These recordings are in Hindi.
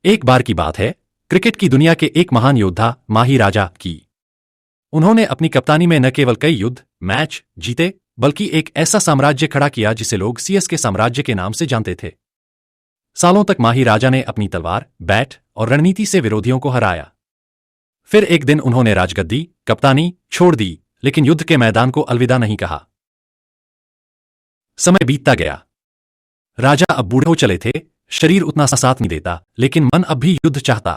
एक बार की बात है, क्रिकेट की दुनिया के एक महान योद्धा माही राजा की। उन्होंने अपनी कप्तानी में न केवल कई युद्ध मैच जीते, बल्कि एक ऐसा साम्राज्य खड़ा किया जिसे लोग सीएसके साम्राज्य के नाम से जानते थे। सालों तक माही राजा ने अपनी तलवार, बैट और रणनीति से विरोधियों को हराया। फिर एक दिन उन्होंने राजगद्दी, कप्तानी छोड़ दी, लेकिन युद्ध के मैदान को अलविदा नहीं कहा। समय बीतता गया। राजा अब बूढ़े हो चले थे, शरीर उतना सा साथ नहीं देता, लेकिन मन अब भी युद्ध चाहता।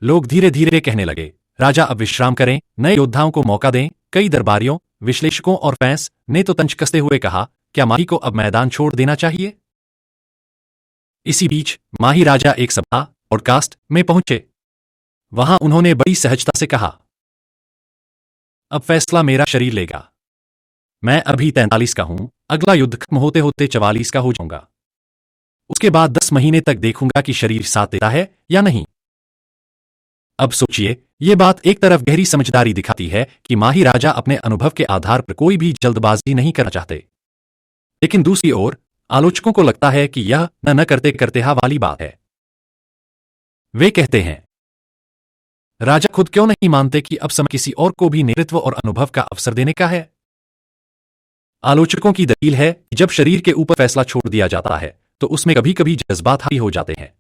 लोग धीरे धीरे कहने लगे, राजा अब विश्राम करें, नए योद्धाओं को मौका दें। कई दरबारियों, विश्लेषकों और फैंस ने तो तंज कसते हुए कहा, क्या माही को अब मैदान छोड़ देना चाहिए? इसी बीच माही राजा एक सभा पॉडकास्ट में पहुंचे। वहां उन्होंने बड़ी सहजता से कहा, अब फैसला मेरा शरीर लेगा। मैं अभी 43 का हूं, अगला युद्ध खत्म होते होते 44 का हो जाऊंगा। उसके बाद 10 महीने तक देखूंगा कि शरीर साथ देता है या नहीं। अब सोचिए, यह बात एक तरफ गहरी समझदारी दिखाती है कि माही राजा अपने अनुभव के आधार पर कोई भी जल्दबाजी नहीं करना चाहते, लेकिन दूसरी ओर आलोचकों को लगता है कि यह न करते करते हा वाली बात है। वे कहते हैं, राजा खुद क्यों नहीं मानते कि अब समय किसी और को भी नेतृत्व और अनुभव का अवसर देने का है? आलोचकों की दलील है कि जब शरीर के ऊपर फैसला छोड़ दिया जाता है तो उसमें कभी कभी जज्बात हावी हो जाते हैं,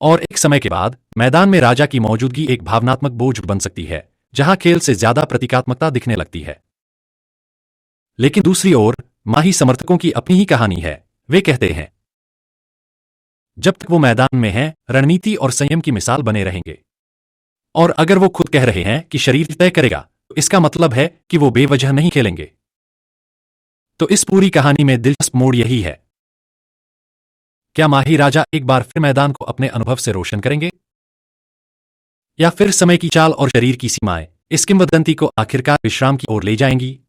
और एक समय के बाद मैदान में राजा की मौजूदगी एक भावनात्मक बोझ बन सकती है, जहां खेल से ज्यादा प्रतीकात्मकता दिखने लगती है। लेकिन दूसरी ओर माही समर्थकों की अपनी ही कहानी है। वे कहते हैं, जब तक वो मैदान में हैं, रणनीति और संयम की मिसाल बने रहेंगे। और अगर वो खुद कह रहे हैं कि शरीर तय करेगा, तो इसका मतलब है कि वो बेवजह नहीं खेलेंगे। तो इस पूरी कहानी में दिलचस्प मोड़ यही है, क्या माही राजा एक बार फिर मैदान को अपने अनुभव से रोशन करेंगे, या फिर समय की चाल और शरीर की सीमाएं इस किंवदंती को आखिरकार विश्राम की ओर ले जाएंगी?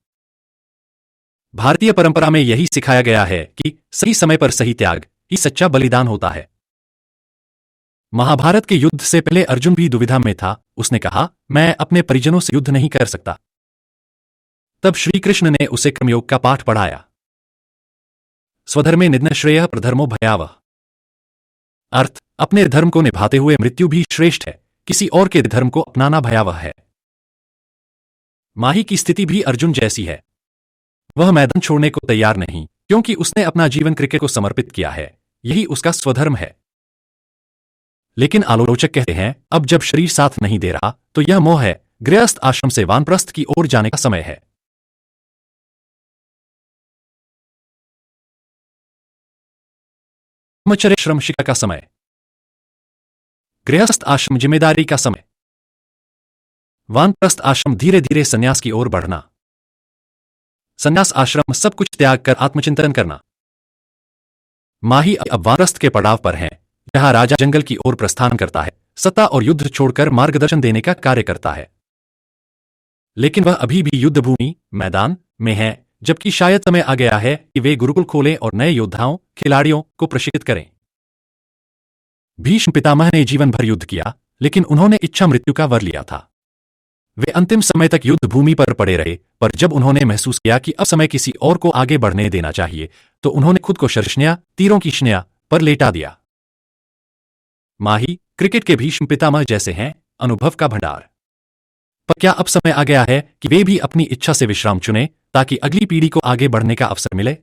भारतीय परंपरा में यही सिखाया गया है कि सही समय पर सही त्याग ही सच्चा बलिदान होता है। महाभारत के युद्ध से पहले अर्जुन भी दुविधा में था। उसने कहा, मैं अपने परिजनों से युद्ध नहीं कर सकता। तब श्री कृष्ण ने उसे कर्मयोग का पाठ पढ़ाया। स्वधर्मे निधन श्रेयः प्रधर्मो भयावह। अर्थ, अपने धर्म को निभाते हुए मृत्यु भी श्रेष्ठ है, किसी और के धर्म को अपनाना भयावह है। माही की स्थिति भी अर्जुन जैसी है। वह मैदान छोड़ने को तैयार नहीं, क्योंकि उसने अपना जीवन क्रिकेट को समर्पित किया है। यही उसका स्वधर्म है। लेकिन आलोचक कहते हैं, अब जब शरीर साथ नहीं दे रहा तो यह मोह है। गृहस्थ आश्रम से वानप्रस्थ की ओर जाने का समय है। ब्रह्मचर्य श्रम शिक्षा का समय, गृहस्थ आश्रम जिम्मेदारी का समय, वानप्रस्थ आश्रम धीरे धीरे संन्यास की ओर बढ़ना, संन्यास आश्रम सब कुछ त्याग कर आत्मचिंतन करना। माही अब वानप्रस्थ के पड़ाव पर हैं, जहां राजा जंगल की ओर प्रस्थान करता है, सत्ता और युद्ध छोड़कर मार्गदर्शन देने का कार्य करता है। लेकिन वह अभी भी युद्ध भूमि मैदान में है, जबकि शायद समय आ गया है कि वे गुरुकुल खोलें और नए योद्धाओं खिलाड़ियों को प्रशिक्षित करें। भीष्म पितामह ने जीवन भर युद्ध किया, लेकिन उन्होंने इच्छा मृत्यु का वर लिया था। वे अंतिम समय तक युद्ध भूमि पर पड़े रहे, पर जब उन्होंने महसूस किया कि अब समय किसी और को आगे बढ़ने देना चाहिए, तो उन्होंने खुद को शरशन्या तीरों की शन्या पर लेटा दिया। माही क्रिकेट के भीष्म पितामह जैसे हैं, अनुभव का भंडार। पर क्या अब समय आ गया है कि वे भी अपनी इच्छा से विश्राम चुनें, ताकि अगली पीढ़ी को आगे बढ़ने का अवसर मिले?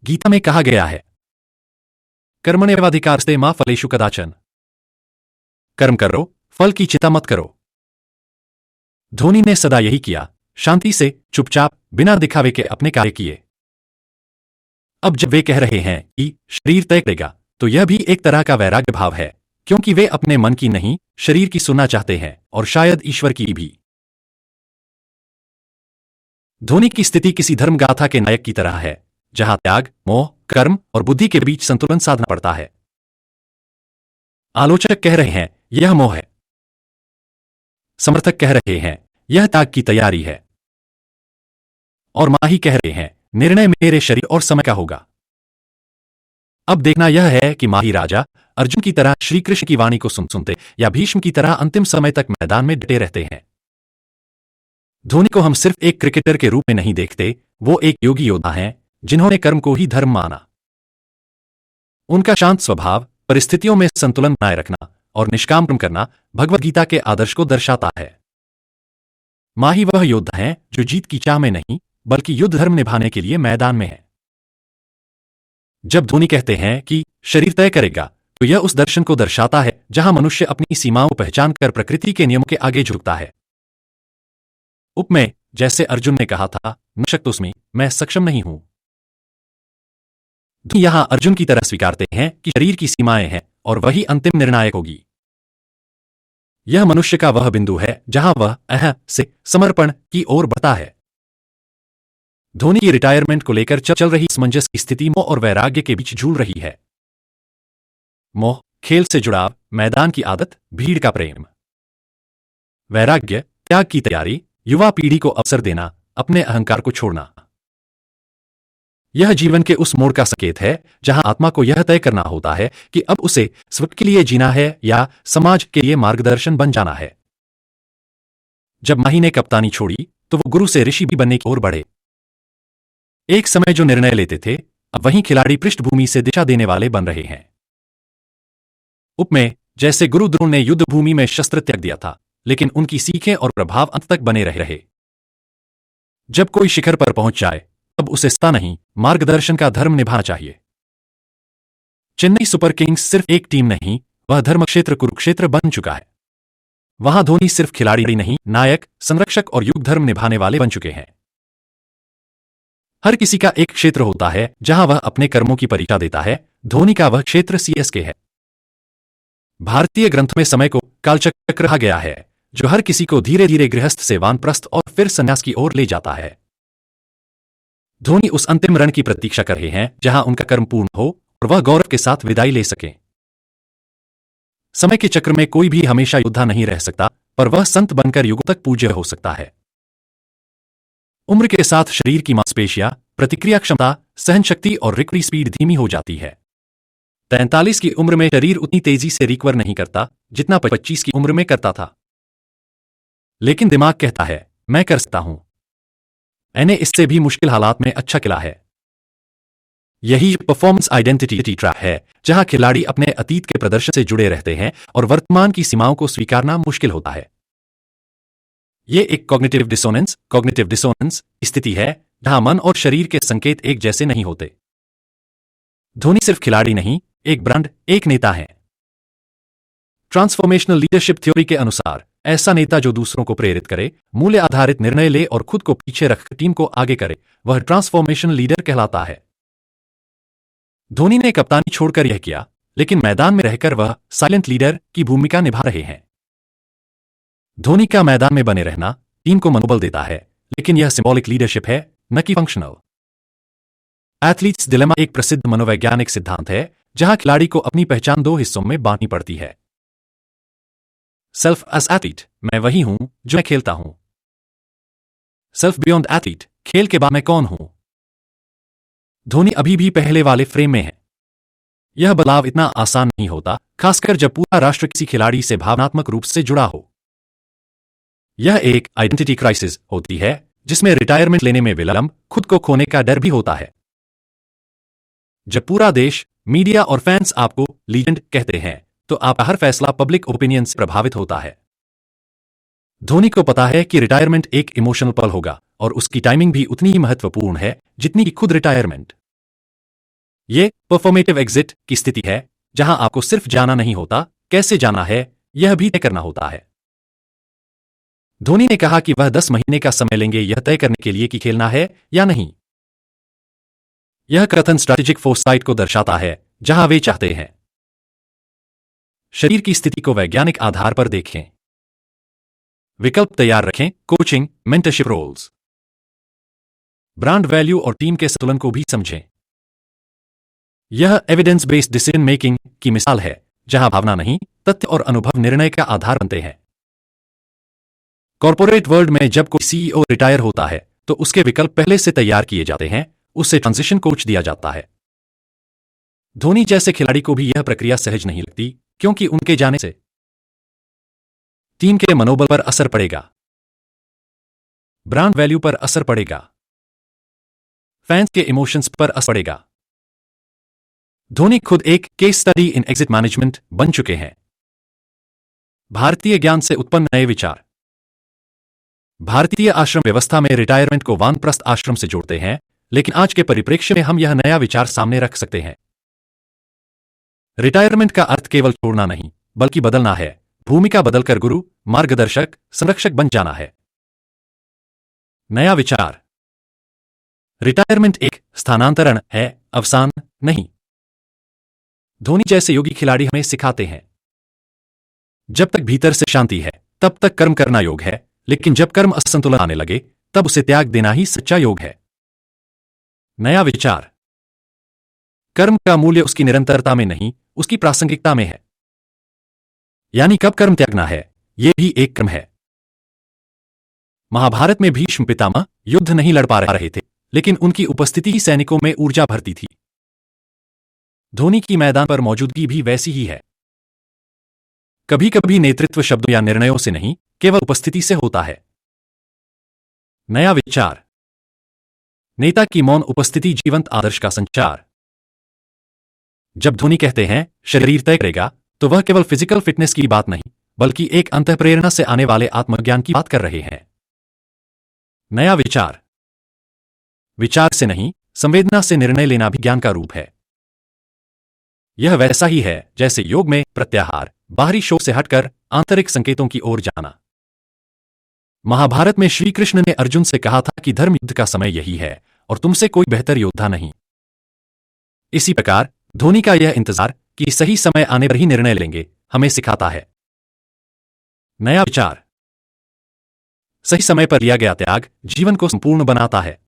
गीता में कहा गया है, कर्मण्येवाधिकारस्ते मा फलेषु कदाचन। कर्म करो, फल की चिंता मत करो। धोनी ने सदा यही किया, शांति से चुपचाप बिना दिखावे के अपने कार्य किए। अब जब वे कह रहे हैं कि शरीर तय करेगा, तो यह भी एक तरह का वैराग्य भाव है, क्योंकि वे अपने मन की नहीं, शरीर की सुनना चाहते हैं, और शायद ईश्वर की भी। धोनी की स्थिति किसी धर्मगाथा के नायक की तरह है, जहां त्याग, मोह, कर्म और बुद्धि के बीच संतुलन साधना पड़ता है। आलोचक कह रहे हैं, यह मोह है। समर्थक कह रहे हैं, यह त्याग की तैयारी है। और माही कह रहे हैं, निर्णय मेरे शरीर और समय का होगा। अब देखना यह है कि माही राजा अर्जुन की तरह श्री कृष्ण की वाणी को सुनते या भीष्म की तरह अंतिम समय तक मैदान में डटे रहते हैं। धोनी को हम सिर्फ एक क्रिकेटर के रूप में नहीं देखते, वो एक योगी योद्धा हैं, जिन्होंने कर्म को ही धर्म माना। उनका शांत स्वभाव, परिस्थितियों में संतुलन बनाए रखना और निष्काम कर्म करना भगवद गीता के आदर्श को दर्शाता है। माही वह योद्धा हैं जो जीत की चाह में नहीं बल्कि युद्ध धर्म निभाने के लिए मैदान में है। जब धोनी कहते हैं कि शरीर तय करेगा, तो यह उस दर्शन को दर्शाता है जहां मनुष्य अपनी सीमाओं को पहचान कर प्रकृति के नियमों के आगे झुकता है। उपमेय, जैसे अर्जुन ने कहा था, न शक्तोस्मि, मैं सक्षम नहीं हूं। धोनी यहां अर्जुन की तरह स्वीकारते हैं कि शरीर की सीमाएं हैं और वही अंतिम निर्णायक होगी। यह मनुष्य का वह बिंदु है जहां वह अह से समर्पण की ओर बढ़ता है। धोनी की रिटायरमेंट को लेकर चल रही असमंजस की स्थिति मोह और वैराग्य के बीच झूल रही है। मोह, खेल से जुड़ाव, मैदान की आदत, भीड़ का प्रेम। वैराग्य, त्याग की तैयारी, युवा पीढ़ी को अवसर देना, अपने अहंकार को छोड़ना। यह जीवन के उस मोड़ का संकेत है जहां आत्मा को यह तय करना होता है कि अब उसे स्व के लिए जीना है या समाज के लिए मार्गदर्शन बन जाना है। जब माही ने कप्तानी छोड़ी तो वो गुरु से ऋषि भी बनने की ओर बढ़े। एक समय जो निर्णय लेते थे, अब वहीं खिलाड़ी पृष्ठभूमि से दिशा देने वाले बन रहे हैं। उपमेय, जैसे गुरु द्रोण ने युद्ध भूमि में शस्त्र त्याग दिया था, लेकिन उनकी सीखें और प्रभाव अंत तक बने रहे। जब कोई शिखर पर पहुंच जाए तब उसे सत्ता नहीं, मार्गदर्शन का धर्म निभाना चाहिए। चेन्नई सुपर किंग्स सिर्फ एक टीम नहीं, वह धर्मक्षेत्र कुरुक्षेत्र बन चुका है। वहां धोनी सिर्फ खिलाड़ी नहीं, नायक, संरक्षक और युग धर्म निभाने वाले बन चुके हैं। हर किसी का एक क्षेत्र होता है जहां वह अपने कर्मों की परीक्षा देता है। धोनी का वह क्षेत्र सीएसके है। भारतीय ग्रंथों में समय को कालचक्र कहा गया है, जो हर किसी को धीरे धीरे गृहस्थ से वानप्रस्थ और फिर संन्यास की ओर ले जाता है। धोनी उस अंतिम रण की प्रतीक्षा कर रहे हैं जहां उनका कर्म पूर्ण हो और वह गौरव के साथ विदाई ले सकें। समय के चक्र में कोई भी हमेशा योद्धा नहीं रह सकता, पर वह संत बनकर युगों तक पूज्य हो सकता है। उम्र के साथ शरीर की मांसपेशियां, प्रतिक्रिया क्षमता, सहन शक्ति और रिकवरी स्पीड धीमी हो जाती है। 43 की उम्र में शरीर उतनी तेजी से रिकवर नहीं करता जितना 25 की उम्र में करता था, लेकिन दिमाग कहता है, मैं कर सकता हूं। मैंने इससे भी मुश्किल हालात में अच्छा किया है। यही परफॉर्मेंस आइडेंटिटी ट्रैप है, जहां खिलाड़ी अपने अतीत के प्रदर्शन से जुड़े रहते हैं और वर्तमान की सीमाओं को स्वीकारना मुश्किल होता है। यह एक कॉग्निटिव डिसोनेंस स्थिति है जहां मन और शरीर के संकेत एक जैसे नहीं होते। धोनी सिर्फ खिलाड़ी नहीं, एक ब्रांड, एक नेता है। ट्रांसफॉर्मेशनल लीडरशिप थ्योरी के अनुसार ऐसा नेता जो दूसरों को प्रेरित करे, मूल्य आधारित निर्णय ले और खुद को पीछे रखकर टीम को आगे करे, वह ट्रांसफॉर्मेशनल लीडर कहलाता है। धोनी ने कप्तानी छोड़कर यह किया, लेकिन मैदान में रहकर वह साइलेंट लीडर की भूमिका निभा रहे हैं। धोनी का मैदान में बने रहना टीम को मनोबल देता है, लेकिन यह सिंबॉलिक लीडरशिप है, न कि फंक्शनल। एथलीट्स डिलेमा एक प्रसिद्ध मनोवैज्ञानिक सिद्धांत है जहां खिलाड़ी को अपनी पहचान दो हिस्सों में बांटनी पड़ती है। सेल्फ एज एथलीट, मैं वही हूं जो मैं खेलता हूं। सेल्फ बियॉन्ड एथलीट, खेल के बाद मैं कौन हूं। धोनी अभी भी पहले वाले फ्रेम में है। यह बदलाव इतना आसान नहीं होता, खासकर जब पूरा राष्ट्र किसी खिलाड़ी से भावनात्मक रूप से जुड़ा हो। यह एक आइडेंटिटी क्राइसिस होती है जिसमें रिटायरमेंट लेने में विलंब, खुद को खोने का डर भी होता है। जब पूरा देश, मीडिया और फैंस आपको लीजेंड कहते हैं, तो आपका हर फैसला पब्लिक ओपिनियन से प्रभावित होता है। धोनी को पता है कि रिटायरमेंट एक इमोशनल पल होगा और उसकी टाइमिंग भी उतनी ही महत्वपूर्ण है जितनी कि खुद रिटायरमेंट। यह परफॉर्मेटिव एग्जिट की स्थिति है जहां आपको सिर्फ जाना नहीं होता, कैसे जाना है यह भी तय करना होता है। धोनी ने कहा कि वह 10 महीने का समय लेंगे यह तय करने के लिए कि खेलना है या नहीं। यह कथन स्ट्रैटेजिक फोरसाइट को दर्शाता है जहां वे चाहते हैं। शरीर की स्थिति को वैज्ञानिक आधार पर देखें। विकल्प तैयार रखें, coaching, mentorship roles. Brand value और टीम के संतुलन को भी समझें। यह एविडेंस बेस्ड डिसीजन मेकिंग की मिसाल है जहां भावना नहीं, तथ्य और अनुभव निर्णय का आधार बनते हैं। कॉर्पोरेट वर्ल्ड में जब कोई सीईओ रिटायर होता है तो उसके विकल्प पहले से तैयार किए जाते हैं, उससे ट्रांजिशन कोच दिया जाता है। धोनी जैसे खिलाड़ी को भी यह प्रक्रिया सहज नहीं लगती, क्योंकि उनके जाने से टीम के मनोबल पर असर पड़ेगा, ब्रांड वैल्यू पर असर पड़ेगा, फैंस के इमोशंस पर असर पड़ेगा। धोनी खुद एक case study in exit management बन चुके हैं। भारतीय ज्ञान से उत्पन्न नए विचार। भारतीय आश्रम व्यवस्था में रिटायरमेंट को वानप्रस्थ आश्रम से जोड़ते हैं, लेकिन आज के परिप्रेक्ष्य में हम यह नया विचार सामने रख सकते हैं। रिटायरमेंट का अर्थ केवल छोड़ना नहीं, बल्कि बदलना है। भूमिका बदलकर गुरु, मार्गदर्शक, संरक्षक बन जाना है। नया विचार। रिटायरमेंट एक स्थानांतरण है, अवसान नहीं। धोनी जैसे योगी खिलाड़ी हमें सिखाते हैं, जब तक भीतर से शांति है तब तक कर्म करना योग है, लेकिन जब कर्म असंतुलन आने लगे तब उसे त्याग देना ही सच्चा योग है। नया विचार। कर्म का मूल्य उसकी निरंतरता में नहीं, उसकी प्रासंगिकता में है। यानी कब कर्म त्यागना है, यह भी एक कर्म है। महाभारत में भीष्म पितामह युद्ध नहीं लड़ पा रहे थे, लेकिन उनकी उपस्थिति ही सैनिकों में ऊर्जा भरती थी। धोनी की मैदान पर मौजूदगी भी वैसी ही है। कभी कभी नेतृत्व शब्दों या निर्णयों से नहीं, केवल उपस्थिति से होता है। नया विचार। नेता की मौन उपस्थिति जीवंत आदर्श का संचार। जब धोनी कहते हैं शरीर तय करेगा, तो वह केवल फिजिकल फिटनेस की बात नहीं, बल्कि एक अंतःप्रेरणा से आने वाले आत्मज्ञान की बात कर रहे हैं। नया विचार। विचार से नहीं, संवेदना से निर्णय लेना भी ज्ञान का रूप है। यह वैसा ही है जैसे योग में प्रत्याहार, बाहरी शोर से हटकर आंतरिक संकेतों की ओर जाना। महाभारत में श्री कृष्ण ने अर्जुन से कहा था कि धर्म युद्ध का समय यही है और तुमसे कोई बेहतर योद्धा नहीं। इसी प्रकार धोनी का यह इंतजार कि सही समय आने पर ही निर्णय लेंगे, हमें सिखाता है। नया विचार। सही समय पर लिया गया त्याग जीवन को संपूर्ण बनाता है।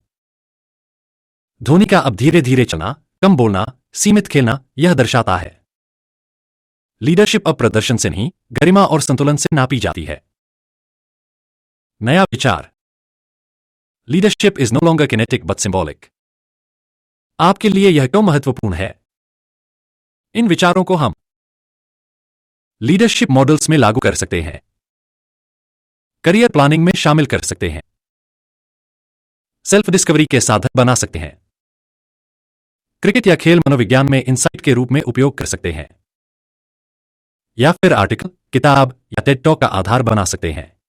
धोनी का अब धीरे धीरे चलना, कम बोलना, सीमित खेलना यह दर्शाता है लीडरशिप अब प्रदर्शन से नहीं, गरिमा और संतुलन से नापी जाती है। नया विचार। Leadership is no longer kinetic but symbolic. आपके लिए यह क्यों महत्वपूर्ण है? इन विचारों को हम लीडरशिप मॉडल्स में लागू कर सकते हैं, करियर प्लानिंग में शामिल कर सकते हैं, सेल्फ डिस्कवरी के साधन बना सकते हैं, क्रिकेट या खेल मनोविज्ञान में इंसाइट के रूप में उपयोग कर सकते हैं, या फिर आर्टिकल, किताब या टेड टॉक का आधार बना सकते हैं।